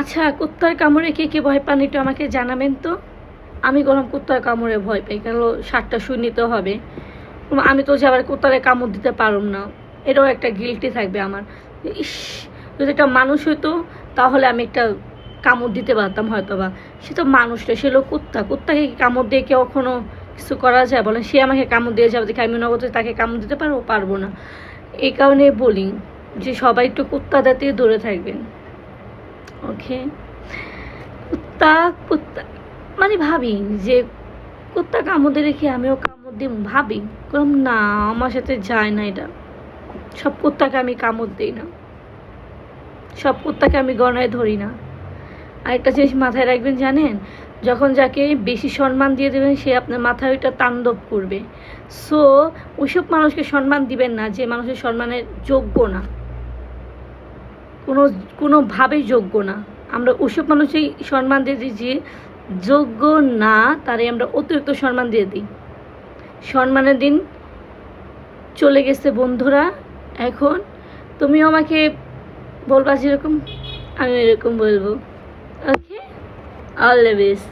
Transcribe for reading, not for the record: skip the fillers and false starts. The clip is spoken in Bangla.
আচ্ছা, কুত্তার কামড়ে কে কে ভয় পান একটু আমাকে জানাবেন তো। আমি গরম কুত্তার কামড়ে ভয় পাই, কারণ সারটা শুই নিতে হবে। আমি তো যে আবার কুত্তারে কামড় দিতে পারুম না, এটাও একটা গিল্টি থাকবে আমার। ইস, যদি একটা মানুষ হইতো তাহলে আমি একটা কামড় দিতে পারতাম হয়তো বা। সে তো মানুষ না, সে হলো কুত্তা। কুত্তাকে কামড় দিয়ে কেউ কখনো কিছু করা যায় বলেন? সে আমাকে কামড় দিয়ে যাবে, দেখে আমি নগদে তাকে কামড় দিতে পারবো না। এই কারণে বলি যে সবাই একটু কুত্তা জাতীয় দূরে থাকবেন, ওকে? কুত্তা কুত্তা মানে ভাবি যে কুত্তা কামড় দিলে কি আমিও কামড় দিব, ভাবি করলাম না, আমার সাথে যায় না এটা। সব কুত্তাকে আমি কামড় দিই না, সব কুত্তাকে আমি গণায় ধরি না। আর একটা জিনিস মাথায় রাখবেন, জানেন, যখন যাকে বেশি সম্মান দিয়ে দেবেন সে আপনার মাথায় ওইটা তাণ্ডব করবে। সো ওইসব মানুষকে সম্মান দিবেন না যে মানুষের সম্মানের যোগ্য না, কোনোভাবেই যোগ্য না। আমরা ওইসব মানুষই সম্মান দিয়ে দিই যে যোগ্য না, তারে আমরা অতিরিক্ত সম্মান দিয়ে দিই। সম্মানের দিন চলে গেছে বন্ধুরা। এখন তুমিও আমাকে বলবা যেরকম, আমি এরকম বলবো, ওকে? All the best.